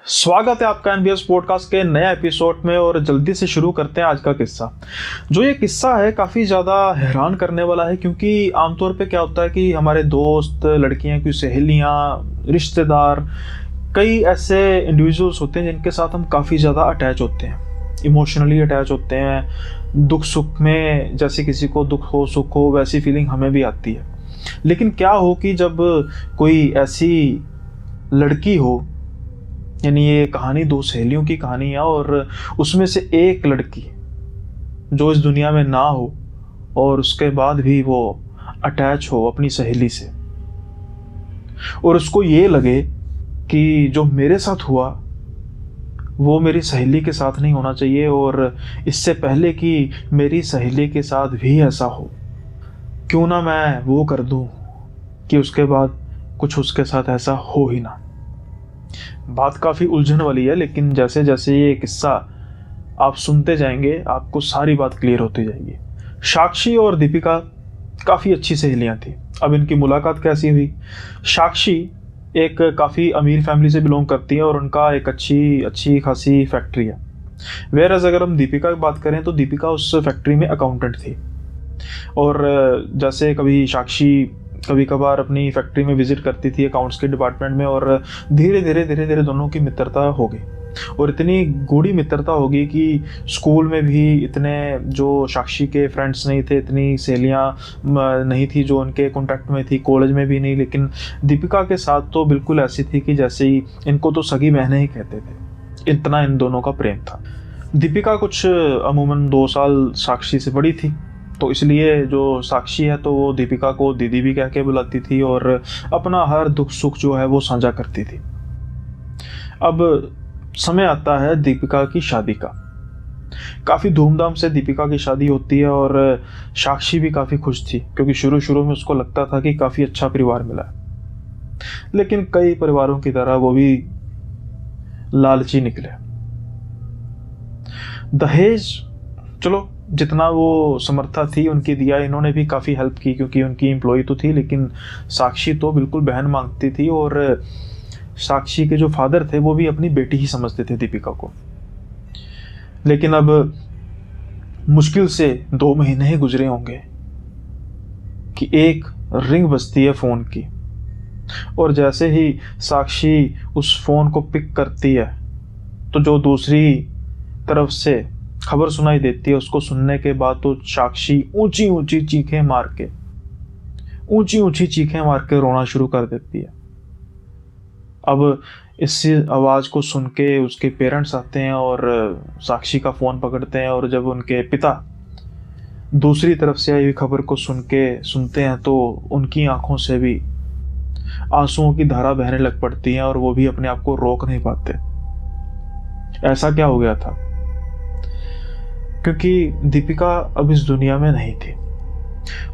स्वागत है आपका एनबीएस पॉडकास्ट के नए एपिसोड में। और जल्दी से शुरू करते हैं आज का किस्सा। जो ये किस्सा है काफ़ी ज़्यादा हैरान करने वाला है, क्योंकि आमतौर पे क्या होता है कि हमारे दोस्त, लड़कियां की सहेलियां, रिश्तेदार, कई ऐसे इंडिविजुअल्स होते हैं जिनके साथ हम काफ़ी ज़्यादा अटैच होते हैं, इमोशनली अटैच होते हैं। दुख सुख में जैसे किसी को दुख हो सुख हो वैसी फीलिंग हमें भी आती है। लेकिन क्या हो कि जब कोई ऐसी लड़की हो, यानी ये कहानी दो सहेलियों की कहानी है, और उसमें से एक लड़की जो इस दुनिया में ना हो और उसके बाद भी वो अटैच हो अपनी सहेली से, और उसको ये लगे कि जो मेरे साथ हुआ वो मेरी सहेली के साथ नहीं होना चाहिए, और इससे पहले कि मेरी सहेली के साथ भी ऐसा हो, क्यों ना मैं वो कर दूं कि उसके बाद कुछ उसके साथ ऐसा हो ही ना। बात काफ़ी उलझन वाली है, लेकिन जैसे जैसे ये किस्सा आप सुनते जाएंगे आपको सारी बात क्लियर होती जाएगी। साक्षी और दीपिका काफ़ी अच्छी सहेलियां थी। अब इनकी मुलाकात कैसी हुई? साक्षी एक काफ़ी अमीर फैमिली से बिलोंग करती है और उनका एक अच्छी खासी फैक्ट्री है। वेयरएज़ अगर हम दीपिका की बात करें तो दीपिका उस फैक्ट्री में अकाउंटेंट थी, और जैसे कभी साक्षी कभी कभार अपनी फैक्ट्री में विजिट करती थी अकाउंट्स के डिपार्टमेंट में, और धीरे धीरे दोनों की मित्रता हो गई, और इतनी गूढ़ी मित्रता हो गई कि स्कूल में भी इतने जो साक्षी के फ्रेंड्स नहीं थे, इतनी सहेलियां नहीं थी जो उनके कॉन्टैक्ट में थी, कॉलेज में भी नहीं। लेकिन दीपिका के साथ तो बिल्कुल ऐसी थी कि जैसे ही इनको तो सगी बहनें ही कहते थे, इतना इन दोनों का प्रेम था। दीपिका कुछ अमूमन 2 साल साक्षी से बड़ी थी, तो इसलिए जो साक्षी है तो वो दीपिका को दीदी भी कह के बुलाती थी और अपना हर दुख सुख जो है वो साझा करती थी। अब समय आता है दीपिका की शादी का। काफ़ी धूमधाम से दीपिका की शादी होती है, और साक्षी भी काफ़ी खुश थी, क्योंकि शुरू शुरू में उसको लगता था कि काफ़ी अच्छा परिवार मिला है। लेकिन कई परिवारों की तरह वो भी लालची निकले। दहेज चलो जितना वो समर्था थी उनकी दिया, इन्होंने भी काफ़ी हेल्प की क्योंकि उनकी एम्प्लॉय तो थी, लेकिन साक्षी तो बिल्कुल बहन मांगती थी, और साक्षी के जो फादर थे वो भी अपनी बेटी ही समझते थे दीपिका को। लेकिन अब मुश्किल से 2 महीने ही गुजरे होंगे कि एक रिंग बजती है फ़ोन की, और जैसे ही साक्षी उस फ़ोन को पिक करती है तो जो दूसरी तरफ से खबर सुनाई देती है, उसको सुनने के बाद तो साक्षी ऊंची ऊंची चीखें मार के रोना शुरू कर देती है। अब इस आवाज को सुन के उसके पेरेंट्स आते हैं और साक्षी का फोन पकड़ते हैं, और जब उनके पिता दूसरी तरफ से आई हुई खबर को सुनते हैं तो उनकी आंखों से भी आंसुओं की धारा बहने लग पड़ती है, और वो भी अपने आप को रोक नहीं पाते। ऐसा क्या हो गया था? क्योंकि दीपिका अब इस दुनिया में नहीं थी।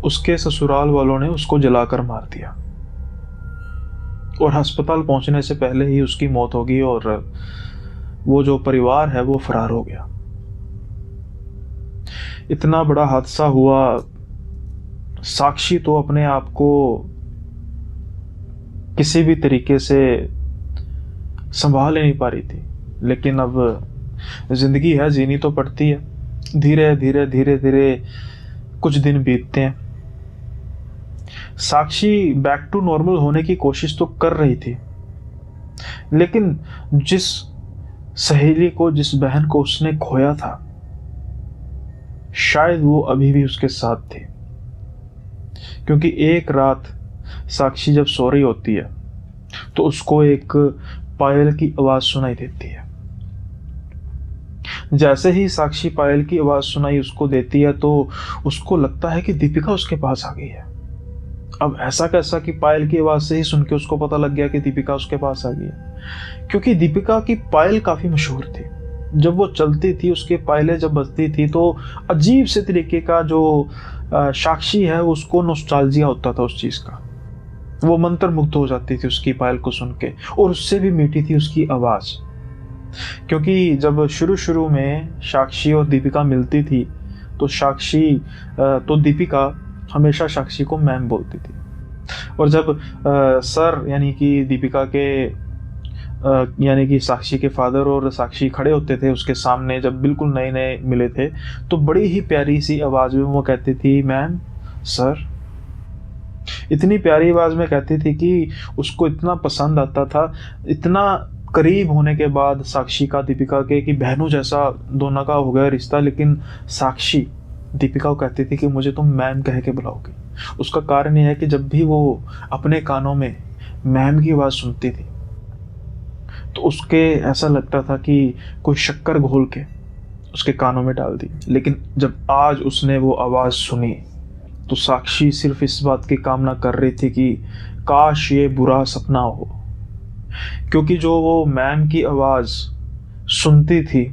उसके ससुराल वालों ने उसको जलाकर मार दिया, और अस्पताल पहुंचने से पहले ही उसकी मौत हो गई, और वो जो परिवार है वो फरार हो गया। इतना बड़ा हादसा हुआ, साक्षी तो अपने आप को किसी भी तरीके से संभाल ही नहीं पा रही थी। लेकिन अब जिंदगी है, जीनी तो पड़ती है। धीरे धीरे कुछ दिन बीतते हैं। साक्षी बैक टू नॉर्मल होने की कोशिश तो कर रही थी, लेकिन जिस सहेली को, जिस बहन को उसने खोया था, शायद वो अभी भी उसके साथ थी। क्योंकि एक रात साक्षी जब सो रही होती है तो उसको एक पायल की आवाज सुनाई देती है। जैसे ही साक्षी पायल की आवाज सुनाई उसको देती है तो उसको लगता है कि दीपिका उसके पास आ गई है। अब ऐसा कैसा कि पायल की आवाज से ही सुन के उसको पता लग गया कि दीपिका उसके पास आ गई है, क्योंकि दीपिका की पायल काफी मशहूर थी। जब वो चलती थी, उसके पायलें जब बजती थी तो अजीब से तरीके का जो साक्षी है उसको नॉस्टैल्जिया होता था उस चीज का। वो मंत्रमुग्ध हो जाती थी उसकी पायल को सुन के, और उससे भी मीठी थी उसकी आवाज। क्योंकि जब शुरू में साक्षी और दीपिका मिलती थी तो दीपिका हमेशा साक्षी को मैम बोलती थी, और जब सर यानी कि दीपिका के यानी कि साक्षी के फादर और साक्षी खड़े होते थे उसके सामने, जब बिल्कुल नए नए मिले थे, तो बड़ी ही प्यारी सी आवाज़ में वो कहती थी, मैम, सर। इतनी प्यारी आवाज़ में कहती थी कि उसको इतना पसंद आता था। इतना करीब होने के बाद साक्षी का दीपिका के कि बहनों जैसा दोनों का हो गया रिश्ता, लेकिन साक्षी दीपिका को कहती थी कि मुझे तुम मैम कह के बुलाओगे। उसका कारण यह है कि जब भी वो अपने कानों में मैम की आवाज़ सुनती थी तो उसके ऐसा लगता था कि कोई शक्कर घोल के उसके कानों में डाल दी। लेकिन जब आज उसने वो आवाज़ सुनी तो साक्षी सिर्फ इस बात की कामना कर रही थी कि काश ये बुरा सपना हो, क्योंकि जो वो मैम की आवाज़ सुनती थी,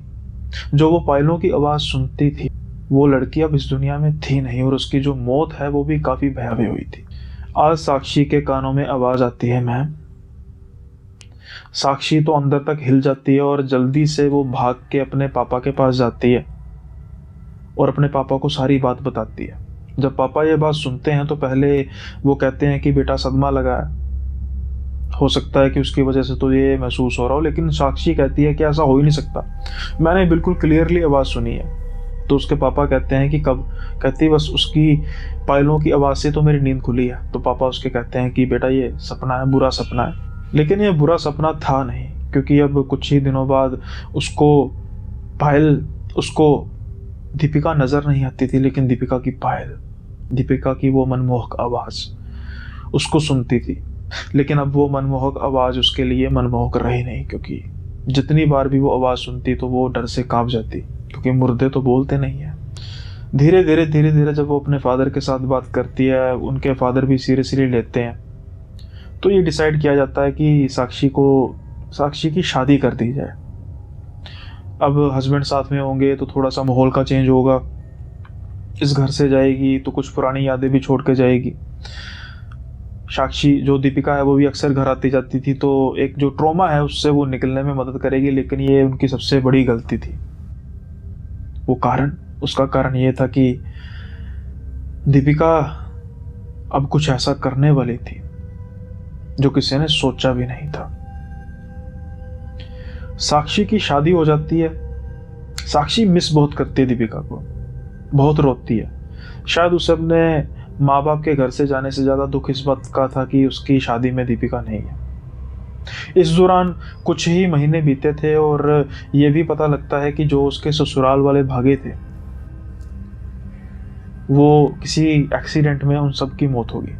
जो वो पायलों की आवाज़ सुनती थी, वो लड़की अब इस दुनिया में थी नहीं, और उसकी जो मौत है वो भी काफ़ी भयावह हुई थी। आज साक्षी के कानों में आवाज़ आती है, मैम। साक्षी तो अंदर तक हिल जाती है और जल्दी से वो भाग के अपने पापा के पास जाती है और अपने पापा को सारी बात बताती है। जब पापा ये बात सुनते हैं तो पहले वो कहते हैं कि बेटा सदमा लगा है, हो सकता है कि उसकी वजह से तो ये महसूस हो रहा हो, लेकिन साक्षी कहती है कि ऐसा हो ही नहीं सकता, मैंने बिल्कुल क्लियरली आवाज़ सुनी है। तो उसके पापा कहते हैं कि कब? कहती बस उसकी पायलों की आवाज़ से तो मेरी नींद खुली है। तो पापा उसके कहते हैं कि बेटा ये सपना है, बुरा सपना है। लेकिन ये बुरा सपना था नहीं, क्योंकि अब कुछ ही दिनों बाद उसको दीपिका नज़र नहीं आती थी, लेकिन दीपिका की पायल, दीपिका की वो मनमोहक आवाज़ उसको सुनती थी। लेकिन अब वो मनमोहक आवाज़ उसके लिए मनमोहक रही नहीं, क्योंकि जितनी बार भी वो आवाज़ सुनती तो वो डर से कांप जाती, क्योंकि मुर्दे तो बोलते नहीं हैं। धीरे धीरे जब वो अपने फादर के साथ बात करती है, उनके फादर भी सीरियसली लेते हैं, तो ये डिसाइड किया जाता है कि साक्षी की शादी कर दी जाए। अब हस्बैंड साथ में होंगे तो थोड़ा सा माहौल का चेंज होगा, इस घर से जाएगी तो कुछ पुरानी यादें भी छोड़ के जाएगी। साक्षी जो दीपिका है वो भी अक्सर घर आती जाती थी, तो एक जो ट्रॉमा है उससे वो निकलने में मदद करेगी। लेकिन ये उनकी सबसे बड़ी गलती थी। उसका कारण ये था कि दीपिका अब कुछ ऐसा करने वाली थी जो किसी ने सोचा भी नहीं था। साक्षी की शादी हो जाती है। साक्षी मिस बहुत करती है दीपिका को, बहुत रोती है। शायद उसे अपने माँ बाप के घर से जाने से ज़्यादा दुख इस बात का था कि उसकी शादी में दीपिका नहीं है। इस दौरान कुछ ही महीने बीते थे और ये भी पता लगता है कि जो उसके ससुराल वाले भागे थे वो किसी एक्सीडेंट में उन सब की मौत होगी,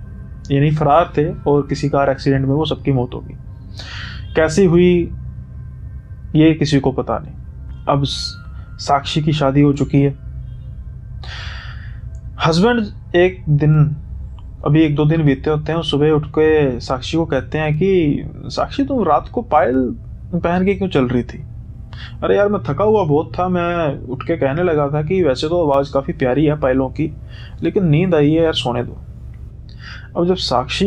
यानी फरार थे और किसी कार एक्सीडेंट में वो सबकी मौत होगी। कैसी हुई ये किसी को पता नहीं। अब साक्षी की शादी हो चुकी है। हस्बैंड एक दिन, अभी 1-2 दिन बीते होते हैं, सुबह उठ के साक्षी को कहते हैं कि साक्षी तुम रात को पायल पहन के क्यों चल रही थी? अरे यार मैं थका हुआ बहुत था, मैं उठ के कहने लगा था कि वैसे तो आवाज़ काफ़ी प्यारी है पायलों की, लेकिन नींद आई है यार, सोने दो। अब जब साक्षी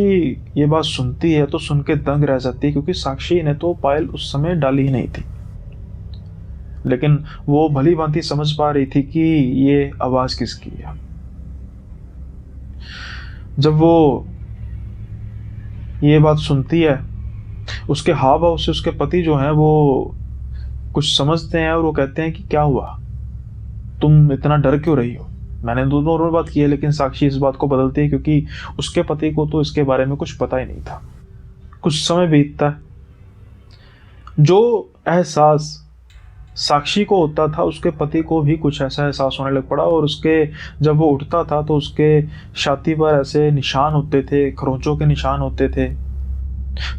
ये बात सुनती है तो सुन के दंग रह जाती है, क्योंकि साक्षी ने तो पायल उस समय डाली ही नहीं थी, लेकिन वो भली भांति समझ पा रही थी कि ये आवाज़ किसकी है। जब वो ये बात सुनती है, उसके हाव भाव से उसके पति जो हैं वो कुछ समझते हैं और वो कहते हैं कि क्या हुआ, तुम इतना डर क्यों रही हो? मैंने दोनों बात की है, लेकिन साक्षी इस बात को बदलती है क्योंकि उसके पति को तो इसके बारे में कुछ पता ही नहीं था। कुछ समय बीतता है, जो एहसास साक्षी को होता था उसके पति को भी कुछ ऐसा एहसास होने लग पड़ा, और उसके जब वो उठता था तो उसके छाती पर ऐसे निशान होते थे, खरोंचों के निशान होते थे,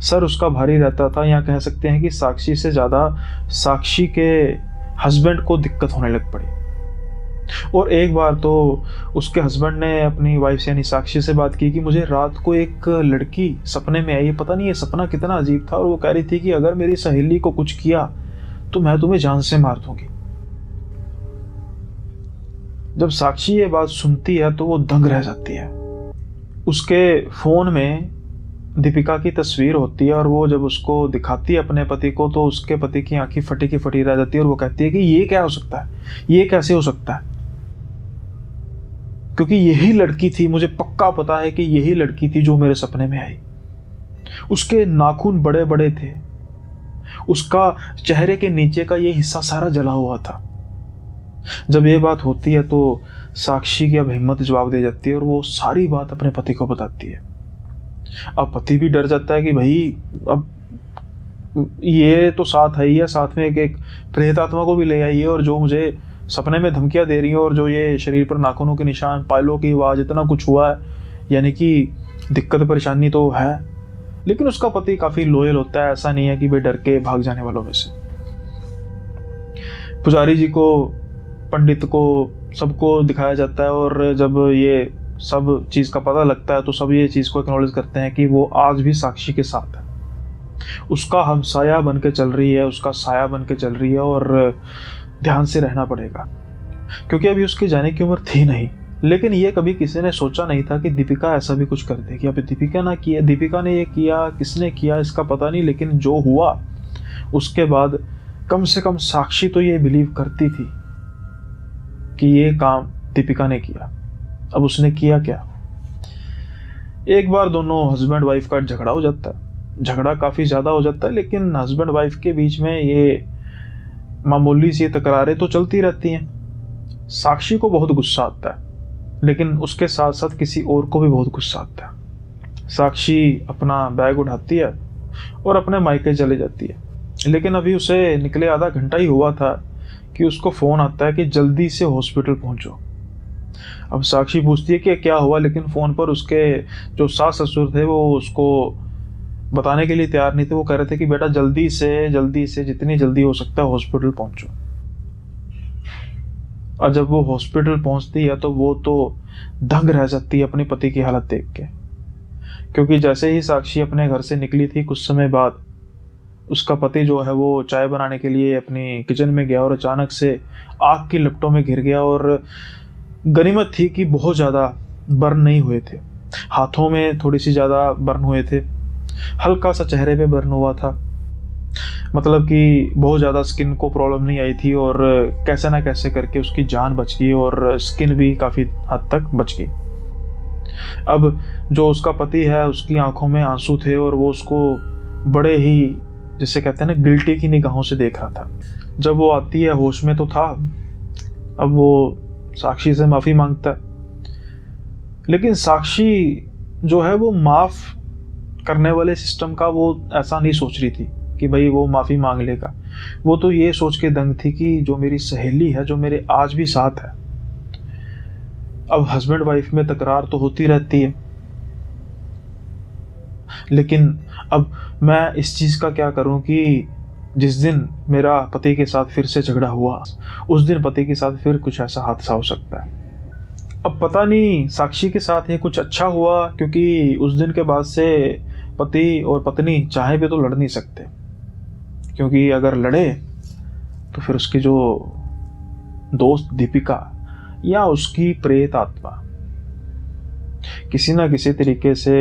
सर उसका भारी रहता था। यहाँ कह सकते हैं कि साक्षी से ज़्यादा साक्षी के हस्बैंड को दिक्कत होने लग पड़ी। और एक बार तो उसके हस्बैंड ने अपनी वाइफ से यानी साक्षी से बात की कि मुझे रात को एक लड़की सपने में आई, पता नहीं ये सपना कितना अजीब था, और वो कह रही थी कि अगर मेरी सहेली को कुछ किया तो मैं तुम्हें जान से मार दूंगी। जब साक्षी ये बात सुनती है तो वो दंग रह जाती है। उसके फोन में दीपिका की तस्वीर होती है और वो जब उसको दिखाती है अपने पति को तो उसके पति की आंखें फटी की फटी रह जाती है और वो कहती है कि ये क्या हो सकता है, ये कैसे हो सकता है, क्योंकि यही लड़की थी, मुझे पक्का पता है कि यही लड़की थी जो मेरे सपने में आई। उसके नाखून बड़े बड़े थे, उसका चेहरे के नीचे का ये हिस्सा सारा जला हुआ था। जब ये बात होती है तो साक्षी की अब हिम्मत जवाब दे जाती है और वो सारी बात अपने पति को बताती है। अब पति भी डर जाता है कि भाई अब ये तो साथ है ही है, साथ में एक प्रेत आत्मा को भी ले आई है और जो मुझे सपने में धमकियां दे रही है और जो ये शरीर पर नाखूनों के निशान, पायलों की आवाज़, इतना कुछ हुआ है, यानी कि दिक्कत परेशानी तो है। लेकिन उसका पति काफ़ी लॉयल होता है, ऐसा नहीं है कि भाई डर के भाग जाने वालों में से। पुजारी जी को, पंडित को, सबको दिखाया जाता है और जब ये सब चीज़ का पता लगता है तो सब ये चीज़ को एक्नॉलेज करते हैं कि वो आज भी साक्षी के साथ है, उसका हमसाया बन के चल रही है, उसका साया बन के चल रही है और ध्यान से रहना पड़ेगा क्योंकि अभी उसके जाने की उम्र थी नहीं। लेकिन ये कभी किसी ने सोचा नहीं था कि दीपिका ऐसा भी कुछ कर देगी। अब दीपिका ने ये किया, किसने किया इसका पता नहीं, लेकिन जो हुआ उसके बाद कम से कम साक्षी तो ये बिलीव करती थी कि ये काम दीपिका ने किया। अब उसने किया क्या? एक बार दोनों हस्बैंड वाइफ का झगड़ा हो जाता है, झगड़ा काफ़ी ज़्यादा हो जाता है, लेकिन हस्बैंड वाइफ के बीच में ये मामूली सी तकरारें तो चलती रहती हैं। साक्षी को बहुत गुस्सा आता है, लेकिन उसके साथ साथ किसी और को भी बहुत गुस्सा आता है। साक्षी अपना बैग उठाती है और अपने मायके चले जाती है, लेकिन अभी उसे निकले आधा घंटा ही हुआ था कि उसको फ़ोन आता है कि जल्दी से हॉस्पिटल पहुंचो। अब साक्षी पूछती है कि क्या हुआ, लेकिन फ़ोन पर उसके जो सास ससुर थे वो उसको बताने के लिए तैयार नहीं थे। वो कह रहे थे कि बेटा जल्दी से जितनी जल्दी हो सकता है हॉस्पिटल पहुंचो। और जब वो हॉस्पिटल पहुंचती है तो वो तो दंग रह जाती है अपने पति की हालत देख के, क्योंकि जैसे ही साक्षी अपने घर से निकली थी कुछ समय बाद उसका पति जो है वो चाय बनाने के लिए अपनी किचन में गया और अचानक से आग की लपटों में घिर गया। और गनीमत थी कि बहुत ज़्यादा बर्न नहीं हुए थे, हाथों में थोड़ी सी ज़्यादा बर्न हुए थे, हल्का सा चेहरे पे बर्न हुआ था, मतलब कि बहुत ज़्यादा स्किन को प्रॉब्लम नहीं आई थी और कैसे ना कैसे करके उसकी जान बच गई और स्किन भी काफ़ी हद तक बच गई। अब जो उसका पति है उसकी आंखों में आंसू थे और वो उसको बड़े ही, जिसे कहते हैं ना, गिल्टी की निगाहों से देख रहा था। जब वो आती है होश में तो था, अब वो साक्षी से माफ़ी मांगता है, लेकिन साक्षी जो है वो माफ़ करने वाले सिस्टम का वो ऐसा नहीं सोच रही थी कि भाई वो माफ़ी मांग लेगा। वो तो ये सोच के दंग थी कि जो मेरी सहेली है, जो मेरे आज भी साथ है। अब हस्बैंड वाइफ में तकरार तो होती रहती है, लेकिन अब मैं इस चीज़ का क्या करूं कि जिस दिन मेरा पति के साथ फिर से झगड़ा हुआ उस दिन पति के साथ फिर कुछ ऐसा हादसा हो सकता है। अब पता नहीं साक्षी के साथ ये कुछ अच्छा हुआ, क्योंकि उस दिन के बाद से पति और पत्नी चाहे भी तो लड़ नहीं सकते, क्योंकि अगर लड़े तो फिर उसकी जो दोस्त दीपिका या उसकी प्रेत आत्मा किसी ना किसी तरीके से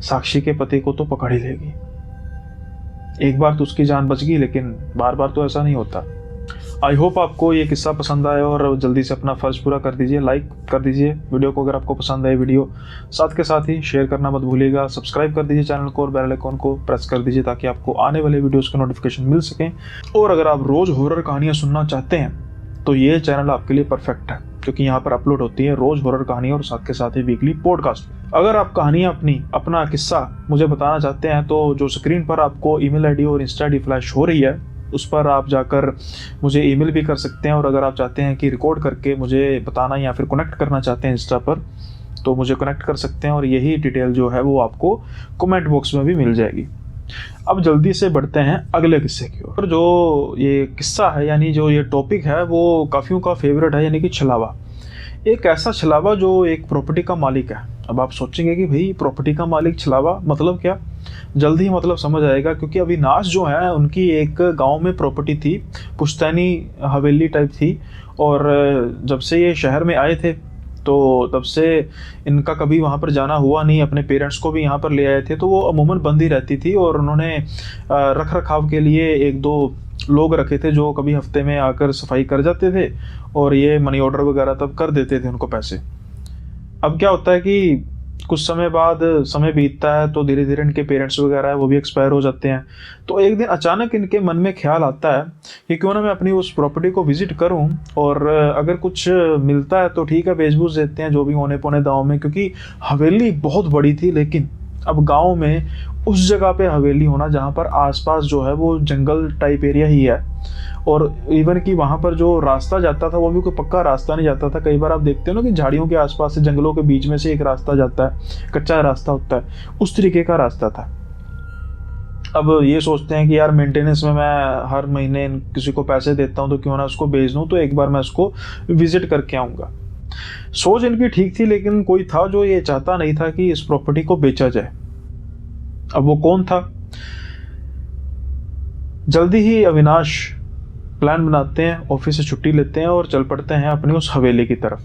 साक्षी के पति को तो पकड़ ही लेगी। एक बार तो उसकी जान बच गई, लेकिन बार बार तो ऐसा नहीं होता। आई होप आपको ये किस्सा पसंद आया और जल्दी से अपना फर्ज पूरा कर दीजिए, लाइक कर दीजिए वीडियो को अगर आपको पसंद आए वीडियो, साथ के साथ ही शेयर करना मत भूलिएगा, सब्सक्राइब कर दीजिए चैनल को और बेल आइकन को प्रेस कर दीजिए ताकि आपको आने वाले वीडियोस के नोटिफिकेशन मिल सकें। और अगर आप रोज़ हॉरर कहानियाँ सुनना चाहते हैं तो ये चैनल आपके लिए परफेक्ट है, क्योंकि यहाँ पर अपलोड होती है रोज़ हॉरर कहानियाँ और साथ के साथ ही वीकली पॉडकास्ट। अगर आप कहानियाँ अपना किस्सा मुझे बताना चाहते हैं तो जो स्क्रीन पर आपको ईमेल आईडी और इंस्टा आईडी फ्लैश हो रही है उस पर आप जाकर मुझे ईमेल भी कर सकते हैं। और अगर आप चाहते हैं कि रिकॉर्ड करके मुझे बताना या फिर कनेक्ट करना चाहते हैं इंस्टा पर तो मुझे कनेक्ट कर सकते हैं और यही डिटेल जो है वो आपको कमेंट बॉक्स में भी मिल जाएगी। अब जल्दी से बढ़ते हैं अगले किस्से की ओर। जो ये किस्सा है यानी जो ये टॉपिक है वो काफ़ियों का फेवरेट है, यानी कि छलावा। एक ऐसा छलावा जो एक प्रॉपर्टी का मालिक है। अब आप सोचेंगे कि भाई प्रॉपर्टी का मालिक छलावा मतलब क्या? जल्दी ही मतलब समझ आएगा, क्योंकि अविनाश जो है उनकी एक गांव में प्रॉपर्टी थी, पुश्तैनी हवेली टाइप थी। और जब से ये शहर में आए थे तो तब से इनका कभी वहाँ पर जाना हुआ नहीं, अपने पेरेंट्स को भी यहाँ पर ले आए थे तो वो अमूमन बंद ही रहती थी। और उन्होंने रख रखाव के लिए एक दो लोग रखे थे जो कभी हफ्ते में आकर सफाई कर जाते थे और ये मनी ऑर्डर वगैरह तब कर देते थे उनको पैसे। अब क्या होता है कि कुछ समय बाद समय बीतता है तो धीरे धीरे इनके पेरेंट्स वगैरह है वो भी एक्सपायर हो जाते हैं। तो एक दिन अचानक इनके मन में ख्याल आता है कि क्यों ना मैं अपनी उस प्रॉपर्टी को विजिट करूं, और अगर कुछ मिलता है तो ठीक है, बेच बूझ देते हैं जो भी होने पौने दांव में, क्योंकि हवेली बहुत बड़ी थी। लेकिन अब गांव में उस जगह पे हवेली होना जहाँ पर आसपास जो है वो जंगल टाइप एरिया ही है, और इवन कि वहाँ पर जो रास्ता जाता था वो भी कोई पक्का रास्ता नहीं जाता था। कई बार आप देखते हो ना कि झाड़ियों के आसपास से, जंगलों के बीच में से एक रास्ता जाता है, कच्चा रास्ता होता है, उस तरीके का रास्ता था। अब ये सोचते हैं कि यार मेंटेनेंस में मैं हर महीने किसी को पैसे देता हूँ तो क्यों ना उसको बेच दूँ, तो एक बार मैं उसको विजिट करके आऊँगा। सोच इनकी ठीक थी, लेकिन कोई था जो ये चाहता नहीं था कि इस प्रॉपर्टी को बेचा जाए। अब वो कौन था? जल्दी ही अविनाश प्लान बनाते हैं, ऑफिस से छुट्टी लेते हैं और चल पड़ते हैं अपनी उस हवेली की तरफ।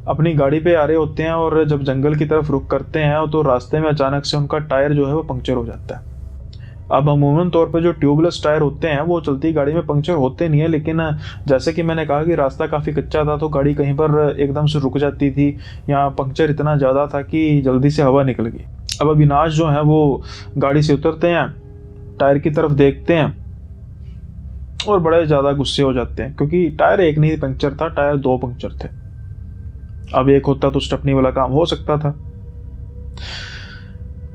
अपनी गाड़ी पे आ रहे होते हैं और जब जंगल की तरफ रुख करते हैं तो रास्ते में अचानक से उनका टायर जो है वो पंक्चर हो जाता है। अब अमूमन तौर पे जो ट्यूबलेस टायर होते हैं वो चलती गाड़ी में पंक्चर होते नहीं है, लेकिन जैसे कि मैंने कहा कि रास्ता काफ़ी कच्चा था तो गाड़ी कहीं पर एकदम से रुक जाती थी, या पंक्चर इतना ज़्यादा था कि जल्दी से हवा निकल गई। अब अविनाश जो है वो गाड़ी से उतरते हैं, टायर की तरफ देखते हैं और बड़े ज़्यादा गुस्से हो जाते हैं, क्योंकि टायर एक नहीं पंक्चर था, टायर दो पंक्चर थे। अब एक होता तो स्टेपनी वाला काम हो सकता था।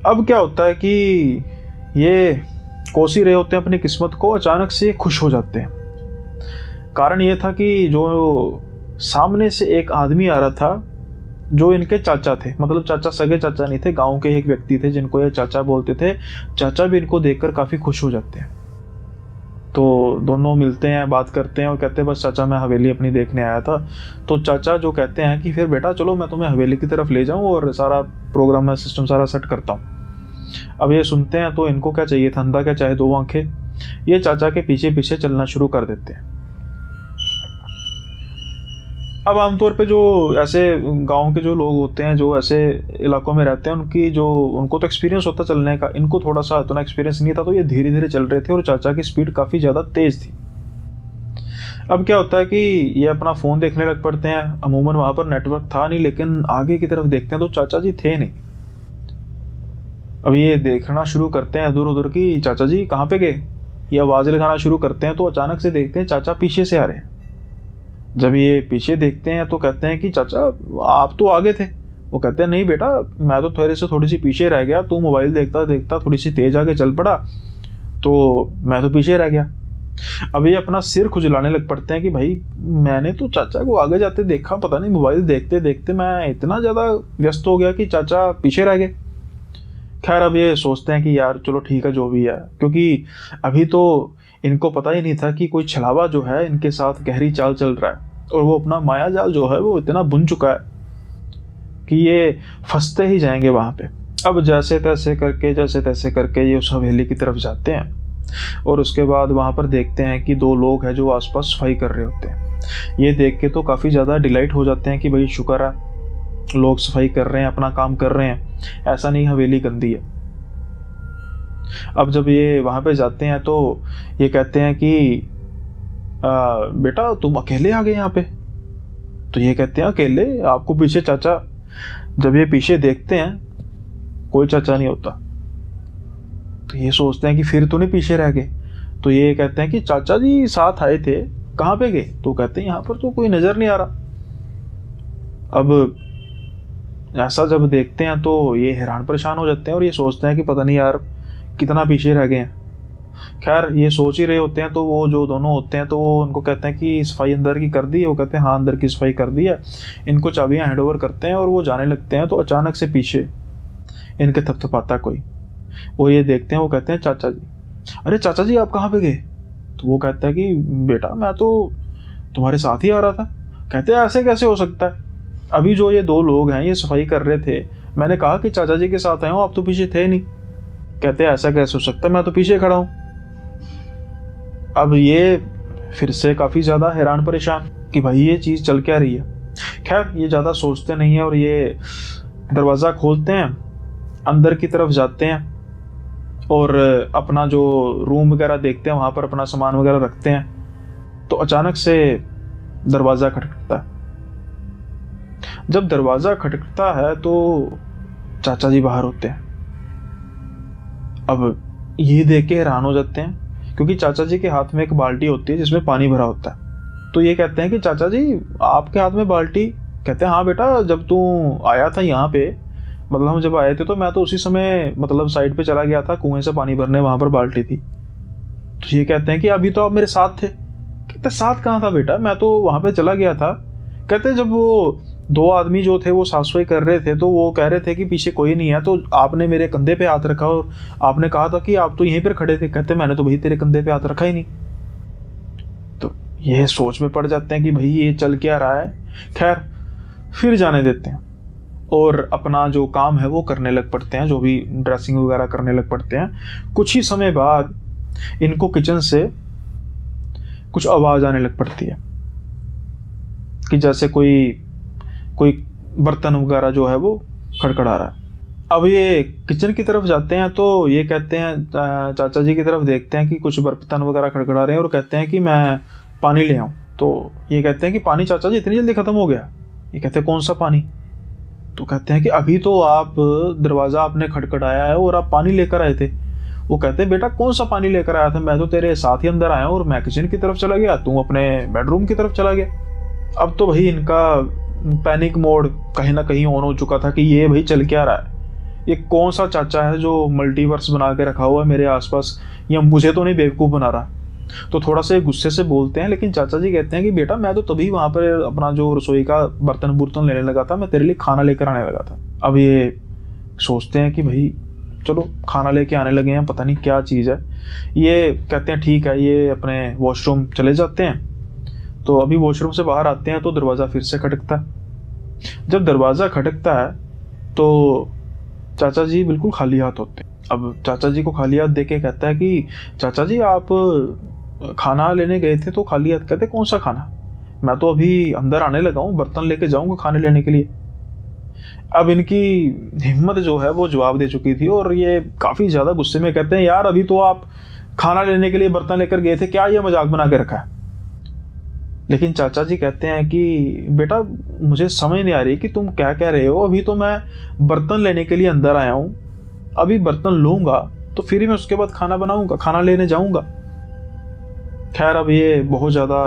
अब क्या होता है कि ये कोस ही रहे होते हैं अपनी किस्मत को, अचानक से खुश हो जाते हैं। कारण ये था कि जो सामने से एक आदमी आ रहा था जो इनके चाचा थे, मतलब चाचा सगे चाचा नहीं थे, गांव के एक व्यक्ति थे जिनको ये चाचा बोलते थे। चाचा भी इनको देखकर काफ़ी खुश हो जाते हैं। तो दोनों मिलते हैं, बात करते हैं और कहते हैं बस चाचा मैं हवेली अपनी देखने आया था। तो चाचा जो कहते हैं कि फिर बेटा चलो मैं तुम्हें हवेली की तरफ ले जाऊं और सारा प्रोग्राम में सिस्टम सारा सेट करता हूं। अब ये सुनते हैं तो इनको क्या चाहिए था, अंधा क्या चाहे दो आंखें, ये चाचा के पीछे पीछे चलना शुरू कर देते हैं। अब आमतौर पे जो ऐसे गांव के जो लोग होते हैं जो ऐसे इलाकों में रहते हैं उनको तो एक्सपीरियंस होता चलने का, इनको थोड़ा सा इतना एक्सपीरियंस नहीं था, तो ये धीरे धीरे चल रहे थे और चाचा की स्पीड काफ़ी ज़्यादा तेज़ थी। अब क्या होता है कि ये अपना फ़ोन देखने लग पड़ते हैं। अमूमन वहाँ पर नेटवर्क था नहीं, लेकिन आगे की तरफ देखते हैं तो चाचा जी थे नहीं। अब ये देखना शुरू करते हैं इधर उधर की चाचा जी कहाँ पे गए, ये आवाज़ लगाना शुरू करते हैं तो अचानक से देखते हैं चाचा पीछे से आ रहे हैं। जब ये पीछे देखते हैं तो कहते हैं कि चाचा आप तो आगे थे। वो कहते हैं नहीं बेटा, मैं तो थोड़े से थोड़ी सी पीछे रह गया, तू मोबाइल देखता देखता थोड़ी सी तेज आगे चल पड़ा तो मैं तो पीछे रह गया। अब ये अपना सिर खुजलाने लग पड़ते हैं कि भाई मैंने तो चाचा को आगे जाते देखा, पता नहीं मोबाइल देखते देखते मैं इतना ज़्यादा व्यस्त हो गया कि चाचा पीछे रह गए। खैर अब ये सोचते हैं कि यार चलो ठीक है जो भी है, क्योंकि अभी तो इनको पता ही नहीं था कि कोई छलावा जो है इनके साथ गहरी चाल चल रहा है, और वो अपना माया जाल जो है वो इतना बुन चुका है कि ये फंसते ही जाएंगे वहां पे। अब जैसे तैसे करके ये उस हवेली की तरफ जाते हैं और उसके बाद वहां पर देखते हैं कि दो लोग हैं जो आसपास सफाई कर रहे होते हैं। ये देख के तो काफ़ी ज़्यादा डिलाइट हो जाते हैं कि भाई शुक्र है लोग सफाई कर रहे हैं, अपना काम कर रहे हैं, ऐसा नहीं हवेली गंदी है। अब जब ये वहाँ पे जाते हैं तो ये कहते हैं कि बेटा तुम अकेले आ गए यहाँ पे। तो ये कहते हैं अकेले, आपको पीछे चाचा। जब ये पीछे देखते हैं कोई चाचा नहीं होता, तो ये सोचते हैं कि फिर तो नहीं पीछे रह गए। तो ये कहते हैं कि चाचा जी साथ आए थे, कहाँ पे गए? तो कहते हैं यहाँ पर तो कोई नज़र नहीं आ रहा। अब ऐसा जब देखते हैं तो ये हैरान परेशान हो जाते हैं और ये सोचते हैं कि पता नहीं यार कितना पीछे रह गए हैं। खैर ये सोच ही रहे होते हैं तो वो जो दोनों होते हैं तो वो उनको कहते हैं कि सफाई अंदर की कर दी है। वो कहते हैं हाँ अंदर की सफाई कर दी है। इनको चाबियां हैंड ओवर करते हैं और वो जाने लगते हैं तो अचानक से पीछे इनके थपथपाता कोई। वो ये देखते हैं, वो कहते हैं चाचा जी। अरे चाचा जी आप कहाँ पे गए? तो वो कहता है कि बेटा मैं तो तुम्हारे साथ ही आ रहा था। कहते हैं ऐसे कैसे हो सकता है, अभी जो ये दो लोग हैं ये सफाई कर रहे थे, मैंने कहा कि चाचा जी के साथ आए हो, आप तो पीछे थे नहीं। कहते हैं ऐसा कैसे हो सकता है, मैं तो पीछे खड़ा हूँ। अब ये फिर से काफ़ी ज़्यादा हैरान परेशान कि भाई ये चीज़ चल क्या रही है। खैर ये ज़्यादा सोचते नहीं है और ये दरवाज़ा खोलते हैं, अंदर की तरफ जाते हैं और अपना जो रूम वगैरह देखते हैं, वहाँ पर अपना सामान वगैरह रखते हैं। तो अचानक से दरवाज़ा खटखटता है। जब दरवाज़ा खटखटता है तो चाचा जी बाहर होते हैं। अब ये देख के हैरान हो जाते हैं, क्योंकि चाचा जी के हाथ में एक बाल्टी होती है जिसमें पानी भरा होता है। तो ये कहते हैं कि चाचा जी आपके हाथ में बाल्टी? कहते हैं हाँ बेटा, जब तू आया था यहाँ पे, मतलब हम जब आए थे तो मैं तो उसी समय मतलब साइड पे चला गया था कुएं से पानी भरने, वहां पर बाल्टी थी। तो ये कहते हैं कि अभी तो आप मेरे साथ थे। कहते साथ कहाँ था बेटा, मैं तो वहां पे चला गया था। कहते जब वो दो आदमी जो थे वो साफ सफाई कर रहे थे तो वो कह रहे थे कि पीछे कोई नहीं है, तो आपने मेरे कंधे पे हाथ रखा और आपने कहा था कि आप तो यहीं पर खड़े थे। कहते मैंने तो भाई तेरे कंधे पे हाथ रखा ही नहीं। तो ये सोच में पड़ जाते हैं कि भाई ये चल क्या रहा है। खैर फिर जाने देते हैं और अपना जो काम है वो करने लग पड़ते हैं, जो भी ड्रेसिंग वगैरह करने लग पड़ते हैं। कुछ ही समय बाद इनको किचन से कुछ आवाज आने लग पड़ती है कि जैसे कोई कोई बर्तन वगैरह जो है वो खड़खड़ा रहा है। अब ये किचन की तरफ जाते हैं तो ये कहते हैं, चाचा जी की तरफ देखते हैं कि कुछ बर्तन वगैरह खड़खड़ा रहे हैं और कहते हैं कि मैं पानी ले आऊं। तो ये कहते हैं कि पानी चाचा जी इतनी जल्दी खत्म हो गया? ये कहते हैं कौन सा पानी? तो कहते हैं कि अभी तो आप दरवाज़ा आपने खटखटाया है और आप पानी लेकर आए थे। वो कहते हैं बेटा कौन सा पानी लेकर आया था, मैं तो तेरे साथ ही अंदर आया हूँ और मैं किचन की तरफ चला गया, तू अपने बेडरूम की तरफ चला गया। अब तो भाई इनका पैनिक मोड कहीं ना कहीं ऑन हो चुका था कि ये भाई चल क्या रहा है, ये कौन सा चाचा है जो मल्टीवर्स बना के रखा हुआ है मेरे आसपास, या मुझे तो नहीं बेवकूफ़ बना रहा। तो थोड़ा सा गुस्से से बोलते हैं, लेकिन चाचा जी कहते हैं कि बेटा मैं तो तभी वहां पर अपना जो रसोई का बर्तन बुर्तन लेने लगा था, मैं तेरे लिए खाना लेकर आने लगा था। अब ये सोचते हैं कि भाई चलो खाना लेके आने लगे हैं, पता नहीं क्या चीज़ है। ये कहते हैं ठीक है, ये अपने वॉशरूम चले जाते हैं। तो अभी वॉशरूम से बाहर आते हैं तो दरवाज़ा फिर से खटकता है। जब दरवाज़ा खटकता है तो चाचा जी बिल्कुल खाली हाथ होते हैं। अब चाचा जी को खाली हाथ देके कहता है कि चाचा जी आप खाना लेने गए थे तो खाली हाथ? कहते कौन सा खाना, मैं तो अभी अंदर आने लगा हूँ, बर्तन लेके जाऊंगा खाने लेने के लिए। अब इनकी हिम्मत जो है वो जवाब दे चुकी थी और ये काफ़ी ज़्यादा गुस्से में कहते हैं यार अभी तो आप खाना लेने के लिए बर्तन लेकर गए थे, क्या ये मजाक बना के रखा है? लेकिन चाचा जी कहते हैं कि बेटा मुझे समझ नहीं आ रही कि तुम क्या कह रहे हो, अभी तो मैं बर्तन लेने के लिए अंदर आया हूँ, अभी बर्तन लूंगा तो फिर ही मैं उसके बाद खाना बनाऊंगा, खाना लेने जाऊंगा। खैर अब ये बहुत ज़्यादा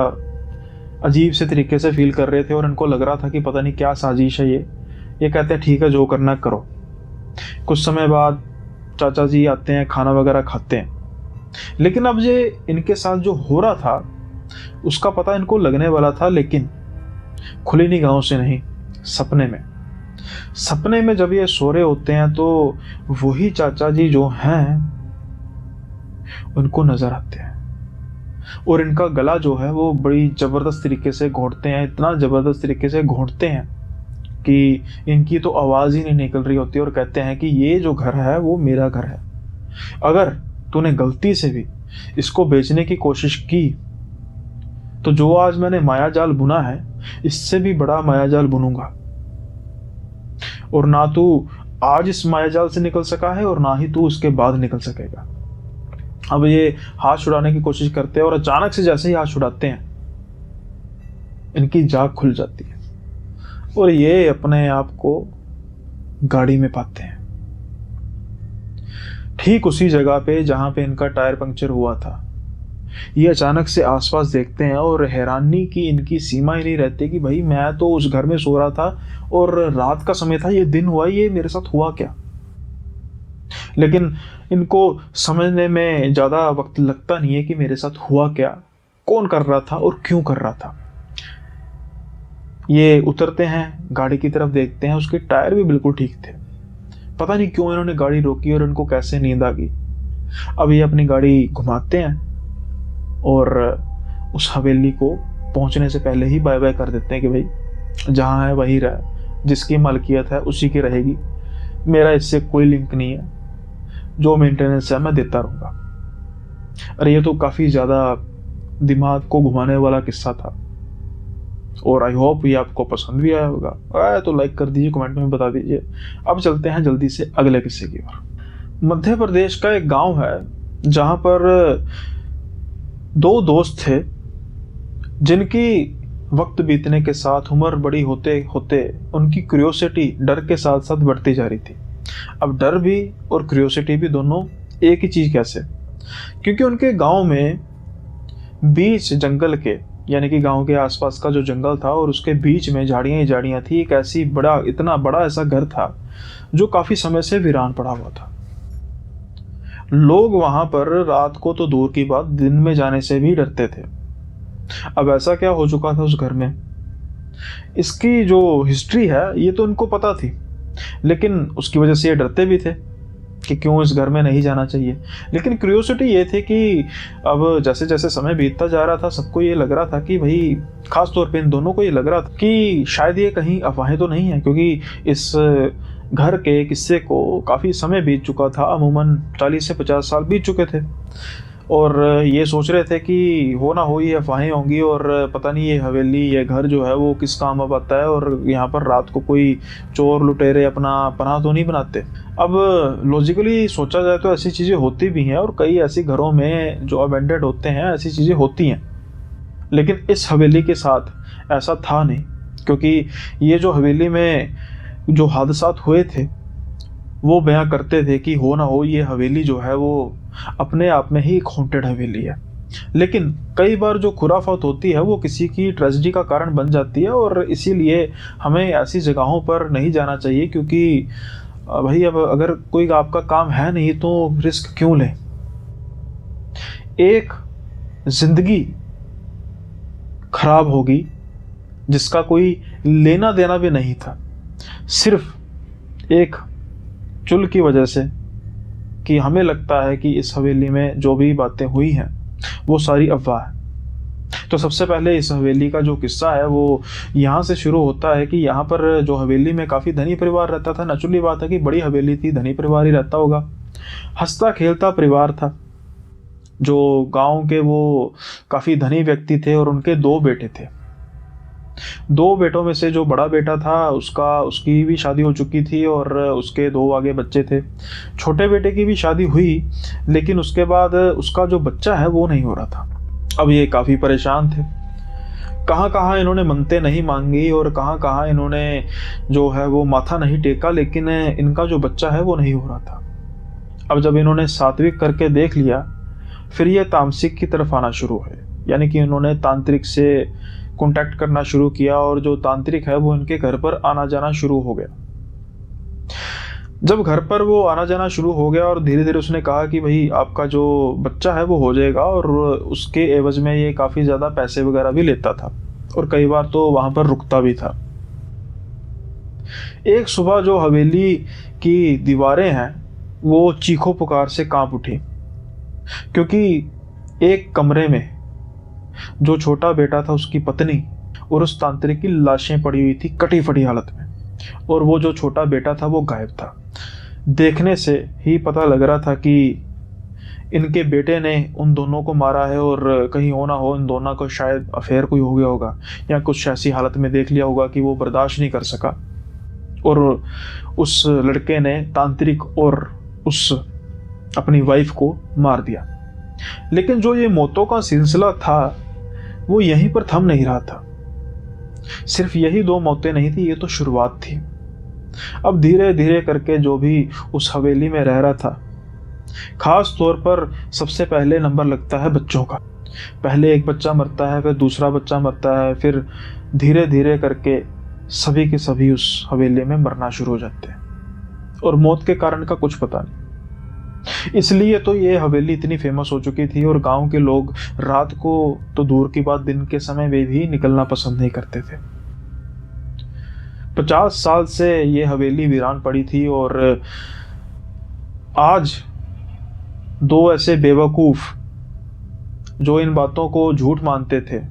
अजीब से तरीके से फील कर रहे थे और इनको लग रहा था कि पता नहीं क्या साजिश है ये कहते हैं ठीक है जो करना करो। कुछ समय बाद चाचा जी आते हैं, खाना वगैरह खाते हैं, लेकिन अब ये इनके साथ जो हो रहा था उसका पता इनको लगने वाला था, लेकिन खुली निगाहों से नहीं, सपने में जब ये सो रहे होते हैं तो वही चाचा जी जो हैं उनको नजर आते हैं और इनका गला जो है वो बड़ी जबरदस्त तरीके से घोंटते हैं, इतना जबरदस्त तरीके से घोंटते हैं कि इनकी तो आवाज ही नहीं निकल रही होती और कहते हैं कि ये जो घर है वो मेरा घर है, अगर तूने गलती से भी इसको बेचने की कोशिश की तो जो आज मैंने मायाजाल बुना है इससे भी बड़ा मायाजाल बुनूंगा, और ना तू आज इस मायाजाल से निकल सका है और ना ही तू उसके बाद निकल सकेगा। अब ये हाथ छुड़ाने की कोशिश करते हैं और अचानक से जैसे ही हाथ छुड़ाते हैं इनकी जाग खुल जाती है और ये अपने आप को गाड़ी में पाते हैं, ठीक उसी जगह पे जहां पे इनका टायर पंक्चर हुआ था। ये अचानक से आसपास देखते हैं और हैरानी की इनकी सीमा ही नहीं रहती कि भाई मैं तो उस घर में सो रहा था और रात का समय था, ये दिन हुआ, ये मेरे साथ हुआ क्या? लेकिन इनको समझने में ज़्यादा वक्त लगता नहीं है कि मेरे साथ हुआ क्या, कौन कर रहा था और क्यों कर रहा था। ये उतरते हैं, गाड़ी की तरफ देखते हैं, उसके टायर भी बिल्कुल ठीक थे। पता नहीं क्यों इन्होंने गाड़ी रोकी और इनको कैसे नींद आ गई। अब ये अपनी गाड़ी घुमाते हैं और उस हवेली को पहुंचने से पहले ही बाय बाय कर देते हैं कि भाई जहाँ है वहीं रहे, जिसकी मालकियत है उसी की रहेगी, मेरा इससे कोई लिंक नहीं है, जो मेंटेनेंस है मैं देता रहूँगा। अरे ये तो काफ़ी ज़्यादा दिमाग को घुमाने वाला किस्सा था और आई होप ये आपको पसंद भी आया होगा। आया तो लाइक कर दीजिए, कमेंट में बता दीजिए। अब चलते हैं जल्दी से अगले किस्से की ओर। मध्य प्रदेश का एक गांव है जहां पर दो दोस्त थे जिनकी वक्त बीतने के साथ, उम्र बड़ी होते होते उनकी क्यूरियोसिटी डर के साथ साथ बढ़ती जा रही थी। अब डर भी और क्यूरियोसिटी भी दोनों एक ही चीज़ कैसे? क्योंकि उनके गांव में बीच जंगल के, यानी कि गांव के आसपास का जो जंगल था और उसके बीच में झाड़ियां ही झाड़ियां थी, एक ऐसी इतना बड़ा ऐसा घर था जो काफी समय से वीरान पड़ा हुआ था। लोग वहां पर रात को तो दूर की बात, दिन में जाने से भी डरते थे। अब ऐसा क्या हो चुका था उस घर में, इसकी जो हिस्ट्री है ये तो उनको पता थी, लेकिन उसकी वजह से ये डरते भी थे कि क्यों इस घर में नहीं जाना चाहिए। लेकिन क्यूरियोसिटी ये थी कि अब जैसे जैसे समय बीतता जा रहा था, सबको ये लग रहा था कि भाई, खास तौर पे इन दोनों को ये लग रहा था कि शायद ये कहीं अफवाहें तो नहीं है, क्योंकि इस घर के किस्से को काफ़ी समय बीत चुका था, अमूमन 40 से 50 साल बीत चुके थे। और ये सोच रहे थे कि हो ना हो ये अफवाहें होंगी और पता नहीं ये हवेली, ये घर जो है वो किस काम अब आता है, और यहाँ पर रात को कोई चोर लुटेरे अपना पनाह तो नहीं बनाते। अब लॉजिकली सोचा जाए तो ऐसी चीज़ें होती भी हैं, और कई ऐसी घरों में जो अबेंडेड होते हैं ऐसी चीज़ें होती हैं। लेकिन इस हवेली के साथ ऐसा था नहीं, क्योंकि ये जो हवेली में जो हादसात हुए थे वो बयां करते थे कि हो ना हो ये हवेली जो है वो अपने आप में ही एक हॉन्टेड हवेली है। लेकिन कई बार जो खुराफात होती है वो किसी की ट्रेजेडी का कारण बन जाती है, और इसीलिए हमें ऐसी जगहों पर नहीं जाना चाहिए, क्योंकि भाई अब अगर कोई आपका काम है नहीं तो रिस्क क्यों लें। एक जिंदगी खराब होगी जिसका कोई लेना देना भी नहीं था, सिर्फ एक चुल की वजह से कि हमें लगता है कि इस हवेली में जो भी बातें हुई हैं वो सारी अफवाह है। तो सबसे पहले इस हवेली का जो किस्सा है वो यहाँ से शुरू होता है कि यहाँ पर जो हवेली में काफ़ी धनी परिवार रहता था। नेचुरली बात है कि बड़ी हवेली थी, धनी परिवार ही रहता होगा। हंसता खेलता परिवार था। जो गांव के वो काफ़ी धनी व्यक्ति थे और उनके 2 बेटे थे। 2 बेटों में से जो बड़ा बेटा था उसकी भी शादी हो चुकी थी और उसके 2 आगे बच्चे थे। छोटे बेटे की भी शादी हुई, लेकिन उसके बाद उसका जो बच्चा है वो नहीं हो रहा था। अब ये काफ़ी परेशान थे। कहाँ कहाँ इन्होंने मन्नतें नहीं मांगी और कहाँ कहाँ इन्होंने जो है वो माथा नहीं टेका, लेकिन इनका जो बच्चा है वो नहीं हो रहा था। अब जब इन्होंने सात्विक करके देख लिया, फिर ये तामसिक की तरफ आना शुरू हुए, यानी कि इन्होंने तांत्रिक से कांटेक्ट करना शुरू किया और जो तांत्रिक है वो इनके घर पर आना जाना शुरू हो गया। जब घर पर वो आना जाना शुरू हो गया और धीरे धीरे उसने कहा कि भाई आपका जो बच्चा है वो हो जाएगा, और उसके एवज में ये काफ़ी ज़्यादा पैसे वगैरह भी लेता था और कई बार तो वहाँ पर रुकता भी था। एक सुबह जो हवेली की दीवारें हैं वो चीखों पुकार से कांप उठी, क्योंकि एक कमरे में जो छोटा बेटा था उसकी पत्नी और उस तांत्रिक की लाशें पड़ी हुई थी कटी फटी हालत में, और वो जो छोटा बेटा था वो गायब था। देखने से ही पता लग रहा था कि इनके बेटे ने उन दोनों को मारा है, और कहीं हो ना हो इन दोनों को शायद अफेयर कोई हो गया होगा या कुछ ऐसी हालत में देख लिया होगा कि वो बर्दाश्त नहीं कर सका और उस लड़के ने तांत्रिक और उस अपनी वाइफ को मार दिया। लेकिन जो ये मौतों का सिलसिला था वो यहीं पर थम नहीं रहा था। सिर्फ यही 2 मौतें नहीं थी, ये तो शुरुआत थी। अब धीरे धीरे करके जो भी उस हवेली में रह रहा था, खास तौर पर सबसे पहले नंबर लगता है बच्चों का। पहले एक बच्चा मरता है, फिर दूसरा बच्चा मरता है, फिर धीरे धीरे करके सभी के सभी उस हवेली में मरना शुरू हो जाते हैं, और मौत के कारण का कुछ पता नहीं। इसलिए तो ये हवेली इतनी फेमस हो चुकी थी, और गांव के लोग रात को तो दूर की बात दिन के समय में भी निकलना पसंद नहीं करते थे। 50 साल से ये हवेली वीरान पड़ी थी, और आज 2 ऐसे बेवकूफ जो इन बातों को झूठ मानते थे,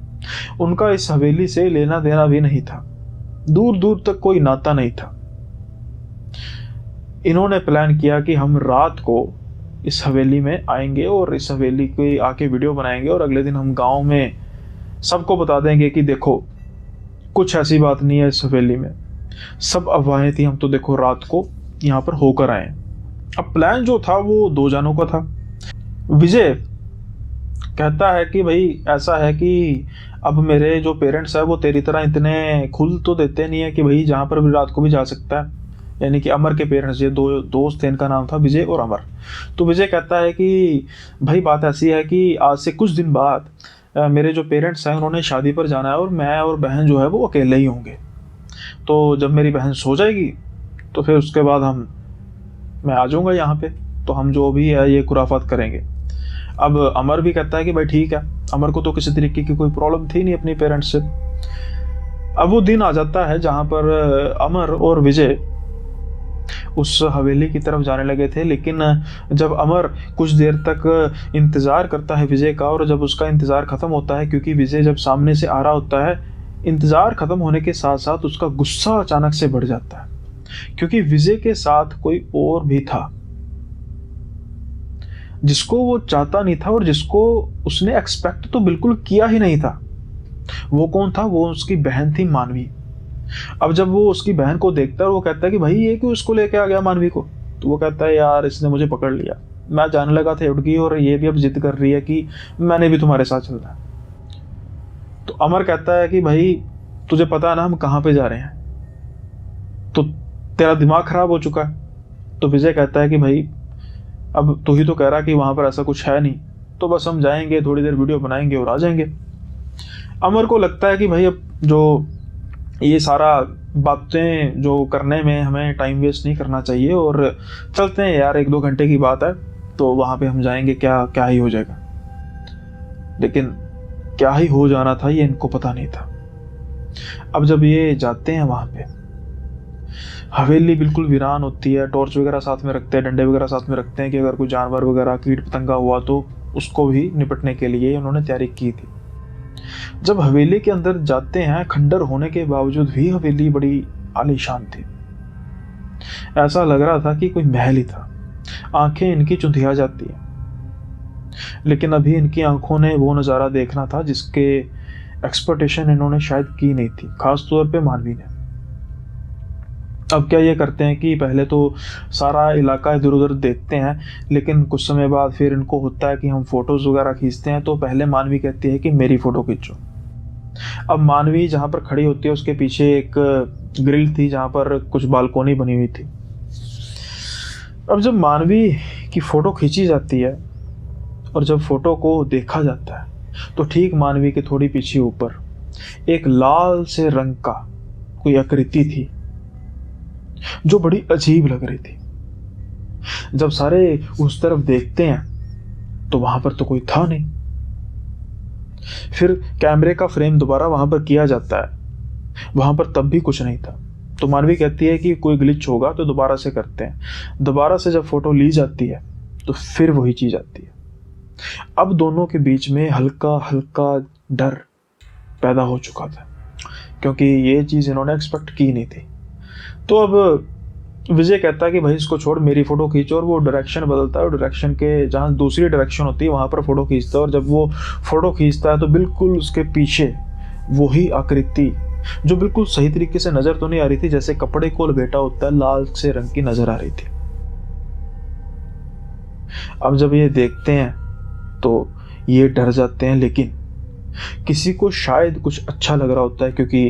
उनका इस हवेली से लेना देना भी नहीं था, दूर दूर तक कोई नाता नहीं था। इन्होंने प्लान किया कि हम रात को इस हवेली में आएंगे और इस हवेली की आके वीडियो बनाएंगे, और अगले दिन हम गांव में सबको बता देंगे कि देखो कुछ ऐसी बात नहीं है इस हवेली में, सब अफवाहें थी, हम तो देखो रात को यहाँ पर होकर आए। अब प्लान जो था वो 2 जानों का था। विजय कहता है कि भाई ऐसा है कि अब मेरे जो पेरेंट्स है वो तेरी तरह इतने खुल तो देते नहीं है कि भाई जहाँ पर भी रात को भी जा सकता है। यानी कि अमर के पेरेंट्स, ये दो दोस्त थे, इनका नाम था विजय और अमर। तो विजय कहता है कि भाई बात ऐसी है कि आज से कुछ दिन बाद मेरे जो पेरेंट्स हैं उन्होंने शादी पर जाना है और मैं और बहन जो है वो अकेले ही होंगे। तो जब मेरी बहन सो जाएगी तो फिर उसके बाद मैं आ जाऊँगा यहाँ पे, तो हम जो भी है ये खुराफात करेंगे। अब अमर भी कहता है कि भाई ठीक है, अमर को तो किसी तरीके की कोई प्रॉब्लम थी नहीं अपनी पेरेंट्स से। अब वो दिन आ जाता है जहाँ पर अमर और विजय उस हवेली की तरफ जाने लगे थे, लेकिन जब अमर कुछ देर तक इंतज़ार करता है विजय का, और जब उसका इंतज़ार ख़त्म होता है, क्योंकि विजय जब सामने से आ रहा होता है, इंतज़ार ख़त्म होने के साथ साथ उसका गुस्सा अचानक से बढ़ जाता है, क्योंकि विजय के साथ कोई और भी था जिसको वो चाहता नहीं था और जिसको उसने एक्सपेक्ट तो बिल्कुल किया ही नहीं था। वो कौन था? वो उसकी बहन थी मानवी। अब जब वो उसकी बहन को देखता है, वो कहता है कि भाई ये क्यों उसको लेके आ गया मानवी को? तो वो कहता है यार इसने मुझे पकड़ लिया, मैं जाने लगा था उठ गई, और ये भी अब जिद कर रही है कि मैंने भी तुम्हारे साथ चलना है। तो अमर कहता है कि भाई तुझे पता है ना हम कहाँ पे जा रहे हैं, तो तेरा दिमाग खराब हो चुका है। तो विजय कहता है कि भाई अब तू ही तो कह रहा कि वहां पर ऐसा कुछ है नहीं, तो बस हम जाएंगे, थोड़ी देर वीडियो बनाएंगे और आ जाएंगे। अमर को लगता है कि भाई अब जो ये सारा बातें जो करने में हमें टाइम वेस्ट नहीं करना चाहिए, और चलते हैं यार, 1-2 घंटे की बात है, तो वहां पे हम जाएंगे, क्या क्या ही हो जाएगा। लेकिन क्या ही हो जाना था ये इनको पता नहीं था। अब जब ये जाते हैं वहां पे, हवेली बिल्कुल वीरान होती है, टॉर्च वगैरह साथ में रखते हैं, डंडे वगैरह साथ में रखते हैं कि अगर कोई जानवर वगैरह कीट पतंगा हुआ तो उसको भी निपटने के लिए उन्होंने तैयारी की थी। जब हवेली के अंदर जाते हैं, खंडर होने के बावजूद भी हवेली बड़ी आलीशान थी। ऐसा लग रहा था कि कोई महल ही था। आंखें इनकी चुंधिया जाती हैं, लेकिन अभी इनकी आंखों ने वो नज़ारा देखना था जिसके एक्सपेक्टेशन इन्होंने शायद की नहीं थी, खास तौर पे मानवी ने। अब क्या ये करते हैं कि पहले तो सारा इलाका इधर उधर देखते हैं, लेकिन कुछ समय बाद फिर इनको होता है कि हम फोटोज वगैरह खींचते हैं। तो पहले मानवी कहती है कि मेरी फोटो खींचो। अब मानवी जहाँ पर खड़ी होती है उसके पीछे एक ग्रिल थी जहाँ पर कुछ बालकोनी बनी हुई थी। अब जब मानवी की फोटो खींची जाती है और जब फोटो को देखा जाता है, तो ठीक मानवी के थोड़ी पीछे ऊपर एक लाल से रंग का कोई आकृति थी जो बड़ी अजीब लग रही थी। जब सारे उस तरफ देखते हैं तो वहां पर तो कोई था नहीं। फिर कैमरे का फ्रेम दोबारा वहां पर किया जाता है, वहां पर तब भी कुछ नहीं था। तो मानवी कहती है कि कोई ग्लिच होगा तो दोबारा से करते हैं। दोबारा से जब फोटो ली जाती है तो फिर वही चीज आती है। अब दोनों के बीच में हल्का हल्का डर पैदा हो चुका था, क्योंकि ये चीज इन्होंने एक्सपेक्ट की नहीं थी। तो अब विजय कहता है कि भाई इसको छोड़, मेरी फोटो खींचो, और वो डायरेक्शन बदलता है, और डायरेक्शन के जहाँ दूसरी डायरेक्शन होती है वहां पर फोटो खींचता है। और जब वो फोटो खींचता है तो बिल्कुल उसके पीछे वही आकृति जो बिल्कुल सही तरीके से नजर तो नहीं आ रही थी, जैसे कपड़े को लपेटा होता है, लाल से रंग की नजर आ रही थी। अब जब ये देखते हैं तो ये डर जाते हैं, लेकिन किसी को शायद कुछ अच्छा लग रहा होता है, क्योंकि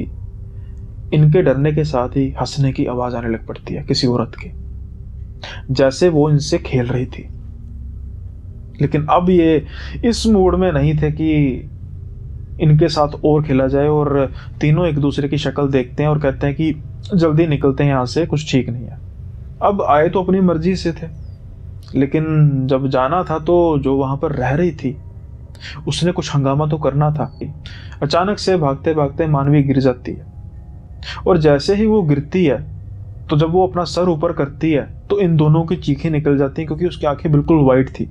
इनके डरने के साथ ही हंसने की आवाज आने लग पड़ती है किसी औरत की, जैसे वो इनसे खेल रही थी। लेकिन अब ये इस मूड में नहीं थे कि इनके साथ और खेला जाए, और तीनों एक दूसरे की शक्ल देखते हैं और कहते हैं कि जल्दी निकलते हैं यहाँ से, कुछ ठीक नहीं है। अब आए तो अपनी मर्जी से थे, लेकिन जब जाना था तो जो वहां पर रह रही थी उसने कुछ हंगामा तो करना था। अचानक से भागते भागते मानवी गिर जाती है, और जैसे ही वो गिरती है तो जब वो अपना सर ऊपर करती है तो इन दोनों की चीखें निकल जाती हैं, क्योंकि उसकी आंखें बिल्कुल वाइट थी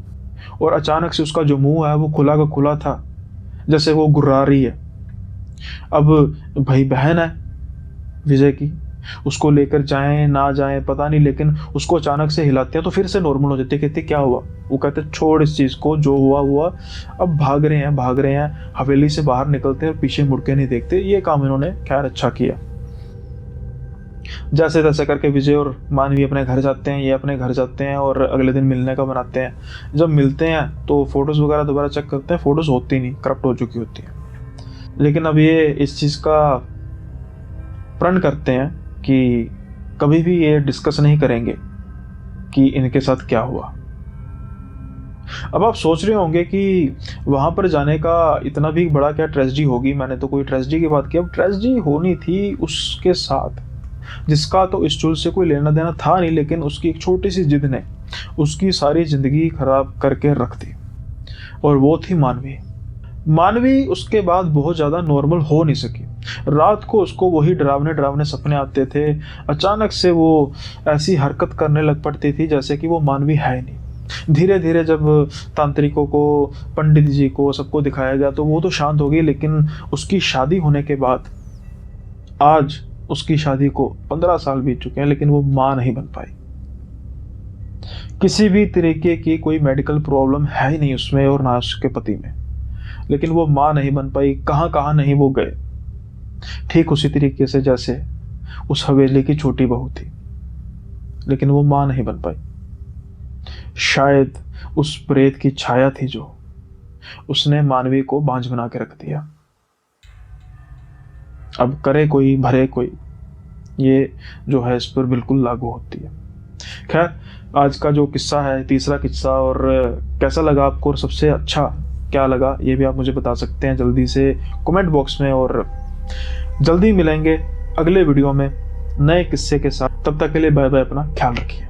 और अचानक से उसका जो मुंह है वो खुला का खुला था, जैसे वो गुर्रा रही है। अब भाई बहन है विजय की, उसको लेकर जाएं ना जाएं पता नहीं, लेकिन उसको अचानक से हिलाते हैं तो फिर से नॉर्मल हो जाती है। कहती क्या हुआ? वो कहते छोड़ इस चीज को, जो हुआ हुआ। अब भाग रहे हैं, हवेली से बाहर निकलते हैं और पीछे मुड़ के नहीं देखते। ये काम इन्होंने खैर अच्छा किया। जैसे तैसे करके विजय और मानवी अपने घर जाते हैं, ये अपने घर जाते हैं और अगले दिन मिलने का बनाते हैं। जब मिलते हैं तो फोटोज़ वगैरह दोबारा चेक करते हैं, फ़ोटोज़ होती नहीं, करप्ट हो चुकी होती है। लेकिन अब ये इस चीज़ का प्रण करते हैं कि कभी भी ये डिस्कस नहीं करेंगे कि इनके साथ क्या हुआ। अब आप सोच रहे होंगे कि वहाँ पर जाने का इतना भी बड़ा क्या ट्रेजेडी होगी, मैंने तो कोई ट्रेजेडी की बात की। अब ट्रेजेडी होनी थी उसके साथ जिसका तो इस चूल से कोई लेना देना था नहीं, लेकिन उसकी एक छोटी सी जिद ने उसकी सारी जिंदगी खराब करके रख दी, और वो थी मानवी। मानवी उसके बाद बहुत ज़्यादा नॉर्मल हो नहीं सकी। रात को उसको वही डरावने डरावने सपने आते थे। अचानक से वो ऐसी हरकत करने लग पड़ती थी जैसे कि वो मानवी है ही नहीं। धीरे धीरे जब तांत्रिकों को, पंडित जी को, सबको दिखाया गया तो वो तो शांत हो गई, लेकिन उसकी शादी होने के बाद, आज उसकी शादी को 15 साल बीत चुके हैं, लेकिन वो माँ नहीं बन पाई। किसी भी तरीके की कोई मेडिकल प्रॉब्लम है ही नहीं उसमें और ना उसके पति में, लेकिन वो माँ नहीं बन पाई। कहाँ कहाँ नहीं वो गए, ठीक उसी तरीके से जैसे उस हवेली की छोटी बहू थी, लेकिन वो माँ नहीं बन पाई। शायद उस प्रेत की छाया थी जो उसने मानवी को बांझ बना के रख दिया। अब करे कोई भरे कोई, ये जो है इस पर बिल्कुल लागू होती है। खैर, आज का जो किस्सा है, तीसरा किस्सा, और कैसा लगा आपको और सबसे अच्छा क्या लगा ये भी आप मुझे बता सकते हैं जल्दी से कमेंट बॉक्स में। और जल्दी मिलेंगे अगले वीडियो में नए किस्से के साथ। तब तक के लिए बाय बाय, अपना ख्याल रखिए।